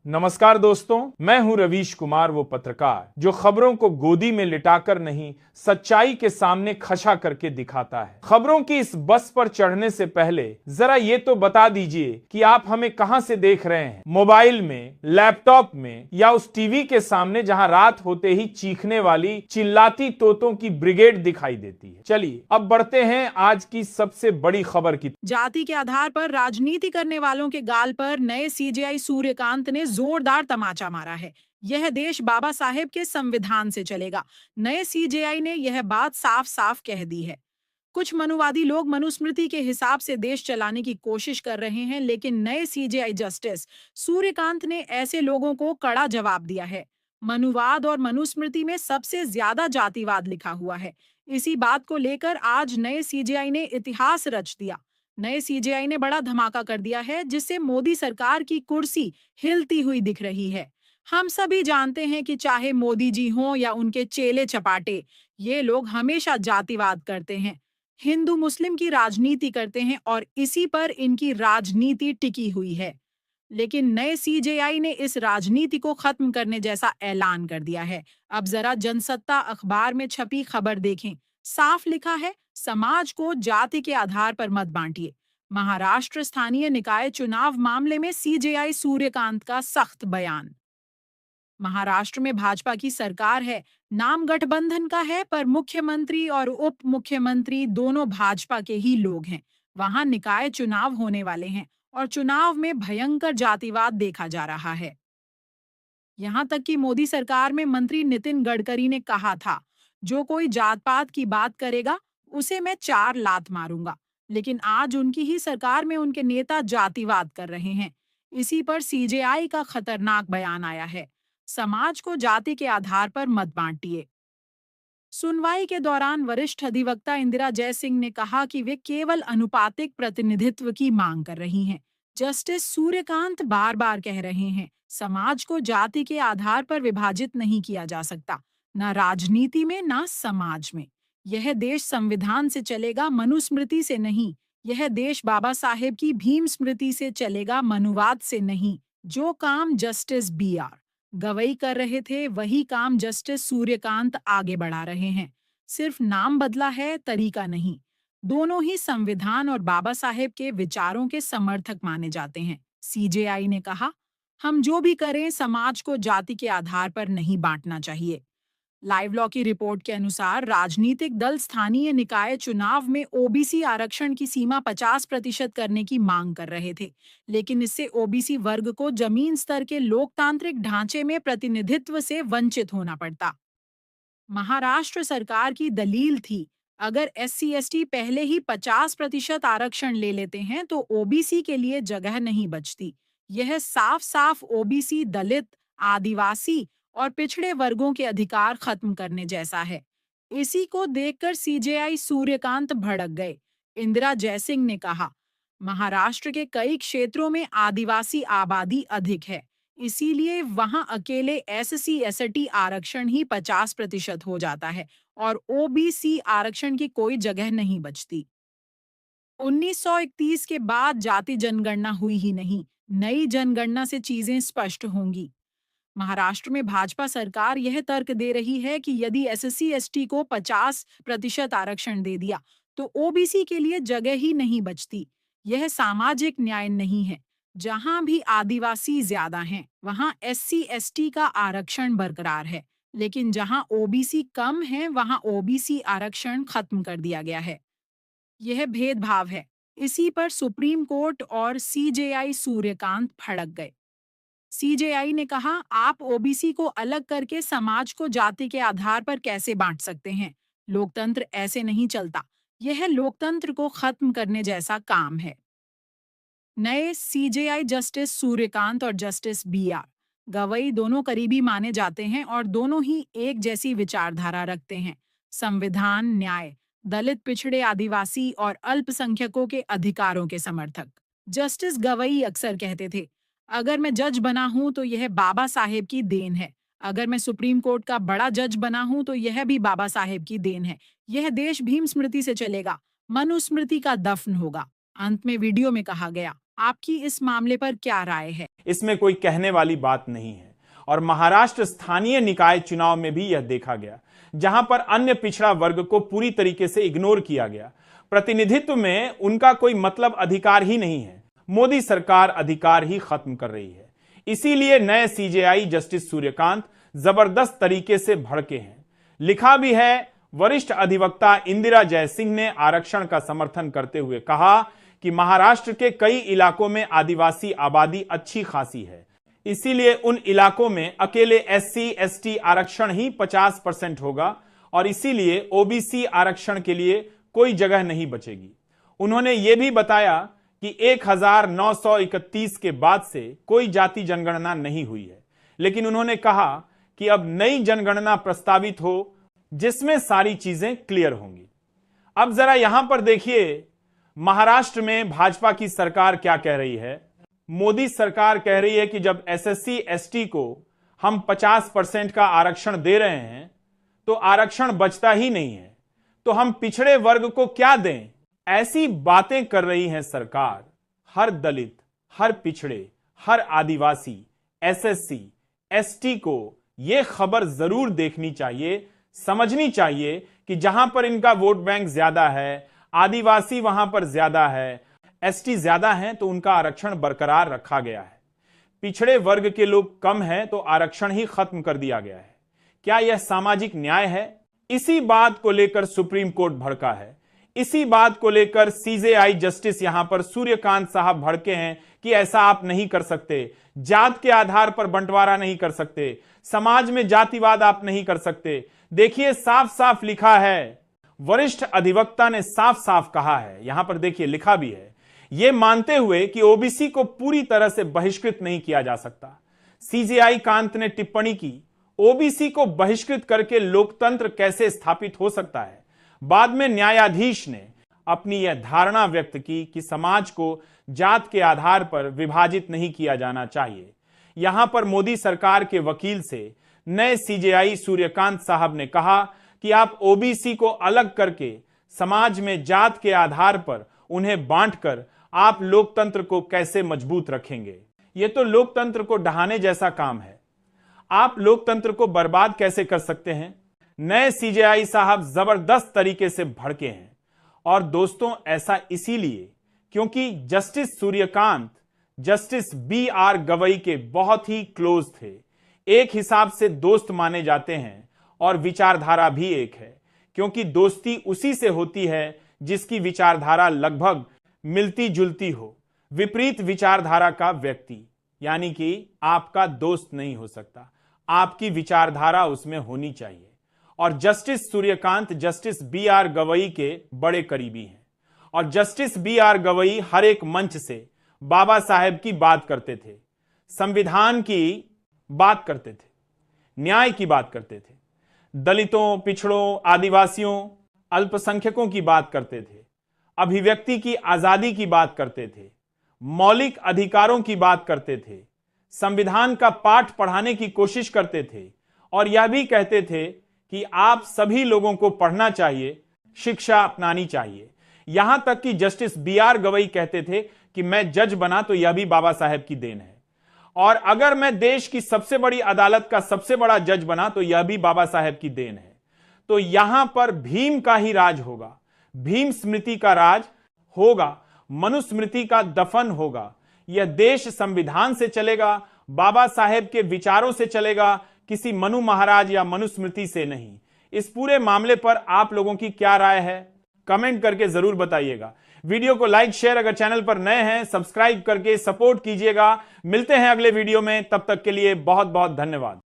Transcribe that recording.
नमस्कार दोस्तों, मैं हूं रवीश कुमार, वो पत्रकार जो खबरों को गोदी में लिटाकर नहीं, सच्चाई के सामने खशा करके दिखाता है। खबरों की इस बस पर चढ़ने से पहले जरा ये तो बता दीजिए कि आप हमें कहां से देख रहे हैं, मोबाइल में, लैपटॉप में या उस टीवी के सामने जहां रात होते ही चीखने वाली चिल्लाती तोतों की ब्रिगेड दिखाई देती है। चलिए अब बढ़ते हैं आज की सबसे बड़ी खबर की। जाति के आधार पर राजनीति करने वालों के गाल पर नए सीजेआई सूर्यकांत ने जोरदार तमाचा मारा है। यह देश बाबा साहेब के संविधान से चलेगा। नए सीजेआई ने यह बात साफ साफ कह दी है। कुछ मनुवादी लोग मनुस्मृति के हिसाब से देश चलाने की कोशिश कर रहे हैं, लेकिन नए सीजेआई जस्टिस सूर्यकांत ने ऐसे लोगों को कड़ा जवाब दिया है। मनुवाद और मनुस्मृति में सबसे ज्यादा जातिवाद लिखा हुआ है। इसी बात को लेकर आज नए सीजेआई ने इतिहास रच दिया। नए सीजेआई ने बड़ा धमाका कर दिया है, जिससे मोदी सरकार की कुर्सी हिलती हुई दिख रही है। हम सभी जानते हैं कि चाहे मोदी जी हों या उनके चेले चपाटे, ये लोग हमेशा जातिवाद करते हैं, हिंदू मुस्लिम की राजनीति करते हैं और इसी पर इनकी राजनीति टिकी हुई है। लेकिन नए सीजेआई ने इस राजनीति को खत्म करने जैसा ऐलान कर दिया है। अब जरा जनसत्ता अखबार में छपी खबर देखें। साफ लिखा है, समाज को जाति के आधार पर मत बांटिए। महाराष्ट्र स्थानीय निकाय चुनाव मामले में सीजेआई सूर्यकांत का सख्त बयान। महाराष्ट्र में भाजपा की सरकार है, नाम गठबंधन का है, पर मुख्यमंत्री और उप मुख्यमंत्री दोनों भाजपा के ही लोग हैं। वहां निकाय चुनाव होने वाले हैं और चुनाव में भयंकर जातिवाद देखा जा रहा है। यहां तक कि मोदी सरकार में मंत्री नितिन गडकरी ने कहा था, जो कोई जात पात की बात करेगा उसे मैं 4 लात मारूंगा। लेकिन आज उनकी ही सरकार में उनके नेता जातिवाद कर रहे हैं। इसी पर सीजेआई का खतरनाक बयान आया है। समाज को जाति के आधार पर मत बांटिए। सुनवाई के दौरान वरिष्ठ अधिवक्ता इंदिरा जयसिंह ने कहा कि वे केवल अनुपातिक प्रतिनिधित्व की मांग कर रही हैं। जस्टिस सूर्यकांत बार बार कह रहे हैं, समाज को जाति के आधार पर विभाजित नहीं किया जा सकता, न राजनीति में न समाज में। यह देश संविधान से चलेगा, मनुस्मृति से नहीं। यह देश बाबा साहेब की भीम स्मृति से चलेगा, मनुवाद से नहीं। जो काम जस्टिस BR गवई कर रहे थे, वही काम जस्टिस सूर्यकांत आगे बढ़ा रहे हैं। सिर्फ नाम बदला है, तरीका नहीं। दोनों ही संविधान और बाबा साहेब के विचारों के समर्थक माने जाते हैं। सीजेआई ने कहा, हम जो भी करें, समाज को जाति के आधार पर नहीं बांटना चाहिए। लाइव लॉ की रिपोर्ट के अनुसार राजनीतिक दल स्थानीय निकाय चुनाव में ओबीसी आरक्षण की सीमा 50% करने की मांग कर रहे थे, लेकिन इससे ओबीसी वर्ग को जमीन स्तर के लोकतांत्रिक ढांचे में प्रतिनिधित्व से वंचित होना पड़ता। महाराष्ट्र सरकार की दलील थी, अगर SC/ST पहले ही 50% आरक्षण ले लेते हैं तो ओबीसी के लिए जगह नहीं बचती। यह साफ साफ ओबीसी, दलित, आदिवासी और पिछड़े वर्गों के अधिकार खत्म करने जैसा है। इसी को देखकर सीजेआई सूर्यकांत भड़क गए। इंदिरा जयसिंह ने कहा, महाराष्ट्र के कई क्षेत्रों में आदिवासी आबादी अधिक है, इसीलिए वहां अकेले SC/ST आरक्षण ही 50% हो जाता है और ओबीसी आरक्षण की कोई जगह नहीं बचती। 1931 के बाद जाति जनगणना हुई ही नहीं। नई जनगणना से चीजें स्पष्ट होंगी। महाराष्ट्र में भाजपा सरकार यह तर्क दे रही है कि यदि SC/ST को 50% आरक्षण दे दिया तो ओबीसी के लिए जगह ही नहीं बचती। यह सामाजिक न्याय नहीं है। जहां भी आदिवासी ज्यादा हैं, वहां SC/ST का आरक्षण बरकरार है, लेकिन जहां ओबीसी कम है, वहां ओबीसी आरक्षण खत्म कर दिया गया है। यह भेदभाव है। इसी पर सुप्रीम कोर्ट और सीजेआई सूर्यकांत भड़क गए। सीजेआई ने कहा, आप ओबीसी को अलग करके समाज को जाति के आधार पर कैसे बांट सकते हैं? लोकतंत्र ऐसे नहीं चलता। यह लोकतंत्र को खत्म करने जैसा काम है। नए सीजेआई जस्टिस सूर्यकांत और जस्टिस BR गवई दोनों करीबी माने जाते हैं और दोनों ही एक जैसी विचारधारा रखते हैं। संविधान, न्याय, दलित, पिछड़े, आदिवासी और अल्पसंख्यकों के अधिकारों के समर्थक। जस्टिस गवई अक्सर कहते थे, अगर मैं जज बना हूं तो यह बाबा साहेब की देन है। अगर मैं सुप्रीम कोर्ट का बड़ा जज बना हूं तो यह भी बाबा साहेब की देन है। यह देश भीम स्मृति से चलेगा, मनुस्मृति का दफन होगा। अंत में वीडियो में कहा गया, आपकी इस मामले पर क्या राय है? इसमें कोई कहने वाली बात नहीं है और महाराष्ट्र स्थानीय निकाय चुनाव में भी यह देखा गया, जहां पर अन्य पिछड़ा वर्ग को पूरी तरीके से इग्नोर किया गया। प्रतिनिधित्व में उनका कोई मतलब अधिकार ही नहीं है। मोदी सरकार अधिकार ही खत्म कर रही है। इसीलिए नए सीजेआई जस्टिस सूर्यकांत जबरदस्त तरीके से भड़के हैं। लिखा भी है, वरिष्ठ अधिवक्ता इंदिरा जयसिंह ने आरक्षण का समर्थन करते हुए कहा कि महाराष्ट्र के कई इलाकों में आदिवासी आबादी अच्छी खासी है, इसीलिए उन इलाकों में अकेले एससी एसटी आरक्षण ही 50% होगा और इसीलिए ओबीसी आरक्षण के लिए कोई जगह नहीं बचेगी। उन्होंने ये भी बताया कि 1931 के बाद से कोई जाति जनगणना नहीं हुई है, लेकिन उन्होंने कहा कि अब नई जनगणना प्रस्तावित हो जिसमें सारी चीजें क्लियर होंगी। अब जरा यहां पर देखिए, महाराष्ट्र में भाजपा की सरकार क्या कह रही है। मोदी सरकार कह रही है कि जब एसएससी एसटी को हम 50% का आरक्षण दे रहे हैं तो आरक्षण बचता ही नहीं है, तो हम पिछड़े वर्ग को क्या दें। ऐसी बातें कर रही है सरकार। हर दलित, हर पिछड़े, हर आदिवासी, एसएससी एसटी को यह खबर जरूर देखनी चाहिए, समझनी चाहिए कि जहां पर इनका वोट बैंक ज्यादा है, आदिवासी वहां पर ज्यादा है, एसटी ज्यादा हैं, तो उनका आरक्षण बरकरार रखा गया है। पिछड़े वर्ग के लोग कम हैं तो आरक्षण ही खत्म कर दिया गया है। क्या यह सामाजिक न्याय है? इसी बात को लेकर सुप्रीम कोर्ट भड़का है। इसी बात को लेकर सीजेआई जस्टिस यहां पर सूर्यकांत साहब भड़के हैं कि ऐसा आप नहीं कर सकते, जात के आधार पर बंटवारा नहीं कर सकते, समाज में जातिवाद आप नहीं कर सकते। देखिए, साफ साफ लिखा है, वरिष्ठ अधिवक्ता ने साफ साफ कहा है, यहां पर देखिए लिखा भी है, यह मानते हुए कि ओबीसी को पूरी तरह से बहिष्कृत नहीं किया जा सकता। सीजेआई कांत ने टिप्पणी की, ओबीसी को बहिष्कृत करके लोकतंत्र कैसे स्थापित हो सकता है। बाद में न्यायाधीश ने अपनी यह धारणा व्यक्त की कि समाज को जात के आधार पर विभाजित नहीं किया जाना चाहिए। यहां पर मोदी सरकार के वकील से नए सीजेआई सूर्यकांत साहब ने कहा कि आप ओबीसी को अलग करके समाज में जात के आधार पर उन्हें बांटकर आप लोकतंत्र को कैसे मजबूत रखेंगे। यह तो लोकतंत्र को ढहाने जैसा काम है। आप लोकतंत्र को बर्बाद कैसे कर सकते हैं। नए सीजेआई साहब जबरदस्त तरीके से भड़के हैं। और दोस्तों, ऐसा इसीलिए क्योंकि justice Suryakant justice BR Gavai के बहुत ही क्लोज थे। एक हिसाब से दोस्त माने जाते हैं और विचारधारा भी एक है, क्योंकि दोस्ती उसी से होती है जिसकी विचारधारा लगभग मिलती जुलती हो। विपरीत विचारधारा का व्यक्ति यानी कि आपका दोस्त नहीं हो सकता, आपकी विचारधारा उसमें होनी चाहिए। और justice Suryakant justice BR Gavai के बड़े करीबी हैं और जस्टिस BR गवई हर एक मंच से बाबा साहेब की बात करते थे, संविधान की बात करते थे, न्याय की बात करते थे, दलितों, पिछड़ों, आदिवासियों, अल्पसंख्यकों की बात करते थे, अभिव्यक्ति की आजादी की बात करते थे, मौलिक अधिकारों की बात करते थे, संविधान का पाठ पढ़ाने की कोशिश करते थे और यह भी कहते थे कि आप सभी लोगों को पढ़ना चाहिए, शिक्षा अपनानी चाहिए। यहां तक कि जस्टिस BR गवई कहते थे कि मैं जज बना तो यह भी बाबा साहेब की देन है, और अगर मैं देश की सबसे बड़ी अदालत का सबसे बड़ा जज बना तो यह भी बाबा साहेब की देन है। तो यहां पर भीम का ही राज होगा, भीम स्मृति का राज होगा, मनुस्मृति का दफन होगा। यह देश संविधान से चलेगा, बाबा साहेब के विचारों से चलेगा, किसी मनु महाराज या मनुस्मृति से नहीं। इस पूरे मामले पर आप लोगों की क्या राय है, कमेंट करके जरूर बताइएगा। वीडियो को लाइक शेयर, अगर चैनल पर नए हैं सब्सक्राइब करके सपोर्ट कीजिएगा। मिलते हैं अगले वीडियो में, तब तक के लिए बहुत बहुत धन्यवाद।